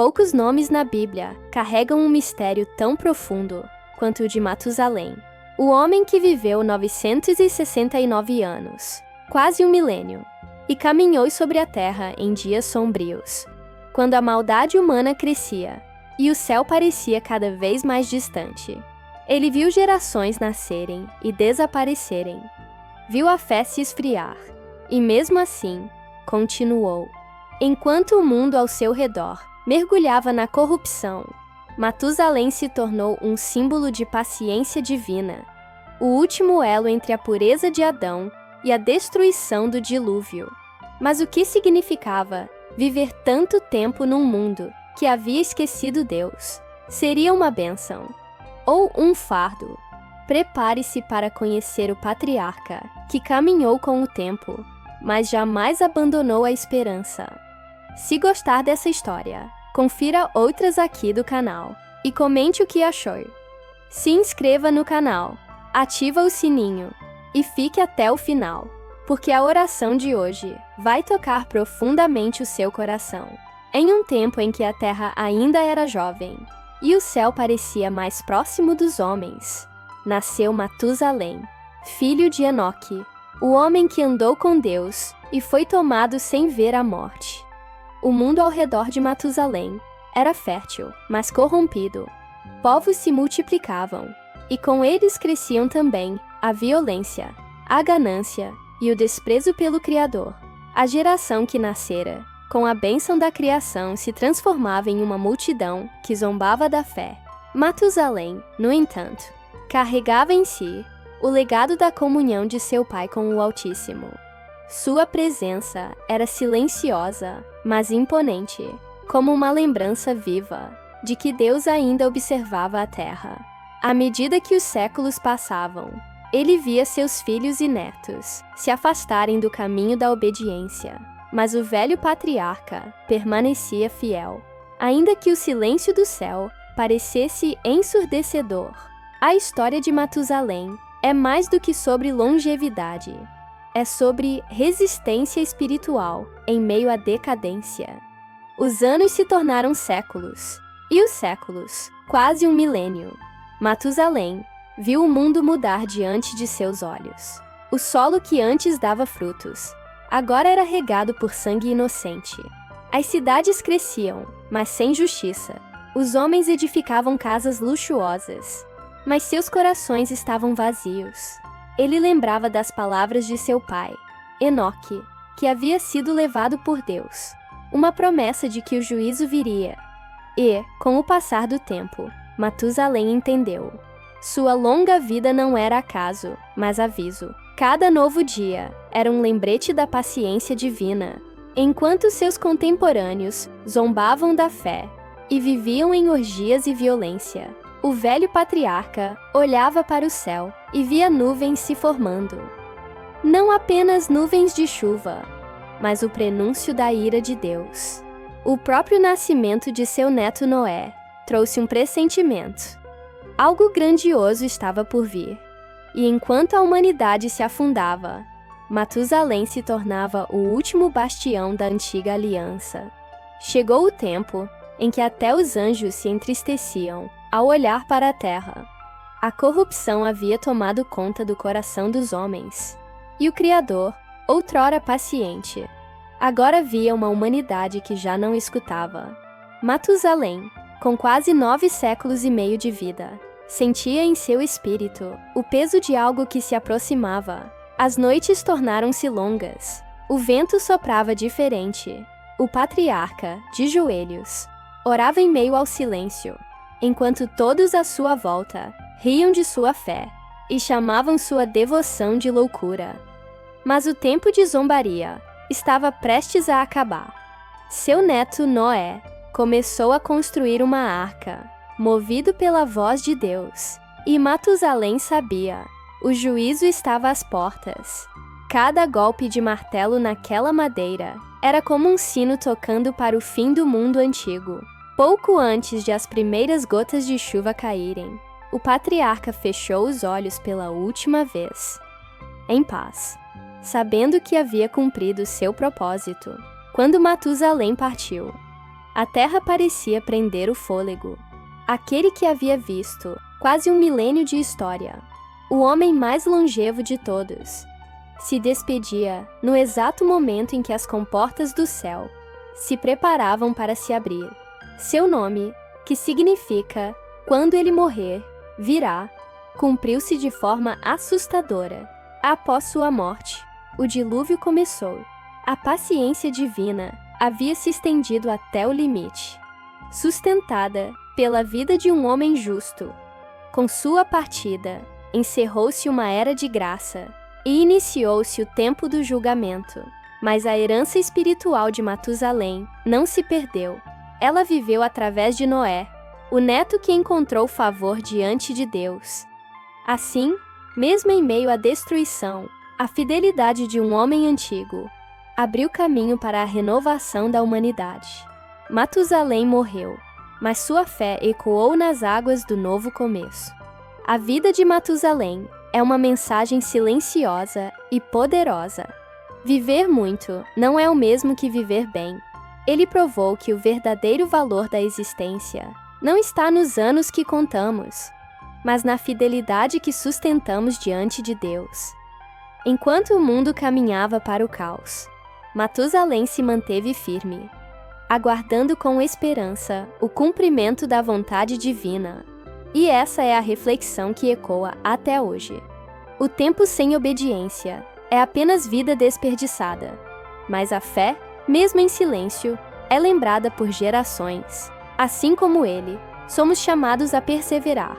Poucos nomes na Bíblia carregam um mistério tão profundo quanto o de Matusalém, o homem que viveu 969 anos, quase um milênio, e caminhou sobre a terra em dias sombrios, quando a maldade humana crescia e o céu parecia cada vez mais distante. Ele viu gerações nascerem e desaparecerem, viu a fé se esfriar, e mesmo assim, continuou. Enquanto o mundo ao seu redor mergulhava na corrupção, Matusalém se tornou um símbolo de paciência divina, o último elo entre a pureza de Adão e a destruição do dilúvio. Mas o que significava viver tanto tempo num mundo que havia esquecido Deus? Seria uma bênção ou um fardo? Prepare-se para conhecer o patriarca que caminhou com o tempo, mas jamais abandonou a esperança. Se gostar dessa história, confira outras aqui do canal e comente o que achou. Se inscreva no canal, ativa o sininho e fique até o final, porque a oração de hoje vai tocar profundamente o seu coração. Em um tempo em que a terra ainda era jovem e o céu parecia mais próximo dos homens, nasceu Matusalém, filho de Enoque, o homem que andou com Deus e foi tomado sem ver a morte. O mundo ao redor de Matusalém era fértil, mas corrompido. Povos se multiplicavam, e com eles cresciam também a violência, a ganância e o desprezo pelo Criador. A geração que nascera, com a bênção da criação, se transformava em uma multidão que zombava da fé. Matusalém, no entanto, carregava em si o legado da comunhão de seu pai com o Altíssimo. Sua presença era silenciosa, mas imponente, como uma lembrança viva de que Deus ainda observava a terra. À medida que os séculos passavam, ele via seus filhos e netos se afastarem do caminho da obediência, mas o velho patriarca permanecia fiel. Ainda que o silêncio do céu parecesse ensurdecedor, a história de Matusalém é mais do que sobre longevidade. É sobre resistência espiritual em meio à decadência. Os anos se tornaram séculos, e os séculos, quase um milênio. Matusalém viu o mundo mudar diante de seus olhos. O solo que antes dava frutos, agora era regado por sangue inocente. As cidades cresciam, mas sem justiça. Os homens edificavam casas luxuosas, mas seus corações estavam vazios. Ele lembrava das palavras de seu pai, Enoque, que havia sido levado por Deus, uma promessa de que o juízo viria. E, com o passar do tempo, Matusalém entendeu. Sua longa vida não era acaso, mas aviso. Cada novo dia era um lembrete da paciência divina. Enquanto seus contemporâneos zombavam da fé e viviam em orgias e violência, o velho patriarca olhava para o céu e via nuvens se formando. Não apenas nuvens de chuva, mas o prenúncio da ira de Deus. O próprio nascimento de seu neto Noé trouxe um pressentimento. Algo grandioso estava por vir. E enquanto a humanidade se afundava, Matusalém se tornava o último bastião da antiga aliança. Chegou o tempo em que até os anjos se entristeciam ao olhar para a terra. A corrupção havia tomado conta do coração dos homens. E o Criador, outrora paciente, agora via uma humanidade que já não escutava. Matusalém, com quase 9 séculos e meio de vida, sentia em seu espírito o peso de algo que se aproximava. As noites tornaram-se longas. O vento soprava diferente. O patriarca, de joelhos, orava em meio ao silêncio, enquanto todos à sua volta riam de sua fé e chamavam sua devoção de loucura. Mas o tempo de zombaria estava prestes a acabar. Seu neto Noé começou a construir uma arca, movido pela voz de Deus, e Matusalém sabia, o juízo estava às portas. Cada golpe de martelo naquela madeira era como um sino tocando para o fim do mundo antigo. Pouco antes de as primeiras gotas de chuva caírem, o patriarca fechou os olhos pela última vez, em paz, sabendo que havia cumprido seu propósito. Quando Matusalém partiu, A terra parecia prender o fôlego. Aquele que havia visto quase um milênio de história, o homem mais longevo de todos, se despedia no exato momento em que as comportas do céu se preparavam para se abrir. Seu nome, que significa "quando ele morrer, virá", cumpriu-se de forma assustadora. Após sua morte, o dilúvio começou. A paciência divina havia se estendido até o limite, sustentada pela vida de um homem justo. Com sua partida, encerrou-se uma era de graça e iniciou-se o tempo do julgamento. Mas a herança espiritual de Matusalém não se perdeu. Ela viveu através de Noé, o neto que encontrou favor diante de Deus. Assim, mesmo em meio à destruição, a fidelidade de um homem antigo abriu caminho para a renovação da humanidade. Matusalém morreu, mas sua fé ecoou nas águas do novo começo. A vida de Matusalém é uma mensagem silenciosa e poderosa. Viver muito não é o mesmo que viver bem. Ele provou que o verdadeiro valor da existência não está nos anos que contamos, mas na fidelidade que sustentamos diante de Deus. Enquanto o mundo caminhava para o caos, Matusalém se manteve firme, aguardando com esperança o cumprimento da vontade divina. E essa é a reflexão que ecoa até hoje. O tempo sem obediência é apenas vida desperdiçada, mas a fé, mesmo em silêncio, é lembrada por gerações. Assim como ele, somos chamados a perseverar,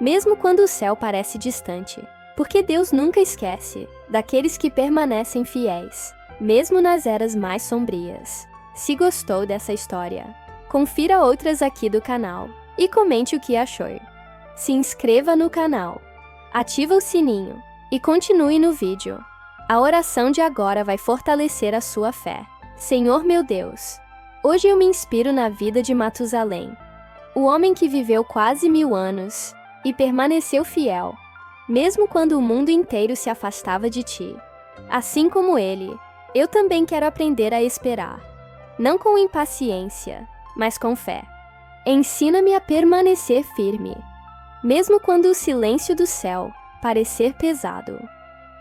mesmo quando o céu parece distante, porque Deus nunca esquece daqueles que permanecem fiéis, mesmo nas eras mais sombrias. Se gostou dessa história, confira outras aqui do canal e comente o que achou. Se inscreva no canal, ativa o sininho e continue no vídeo. A oração de agora vai fortalecer a sua fé. Senhor meu Deus, hoje eu me inspiro na vida de Matusalém, o homem que viveu quase 1000 anos e permaneceu fiel, mesmo quando o mundo inteiro se afastava de ti. Assim como ele, eu também quero aprender a esperar, não com impaciência, mas com fé. Ensina-me a permanecer firme, mesmo quando o silêncio do céu parecer pesado,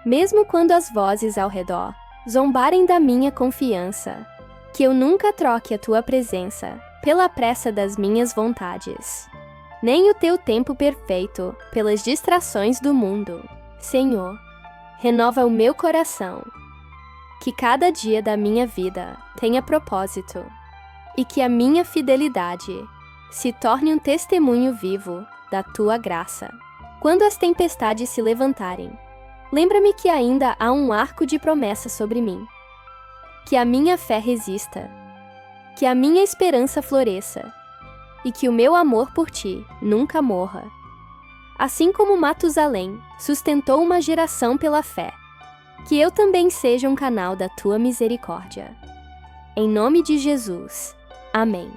mesmo quando as vozes ao redor zombarem da minha confiança, que eu nunca troque a tua presença pela pressa das minhas vontades, nem o teu tempo perfeito pelas distrações do mundo. Senhor, renova o meu coração, que cada dia da minha vida tenha propósito e que a minha fidelidade se torne um testemunho vivo da tua graça. Quando as tempestades se levantarem, lembra-me que ainda há um arco de promessa sobre mim. Que a minha fé resista, que a minha esperança floresça e que o meu amor por ti nunca morra. Assim como Matusalém sustentou uma geração pela fé, que eu também seja um canal da tua misericórdia. Em nome de Jesus. Amém.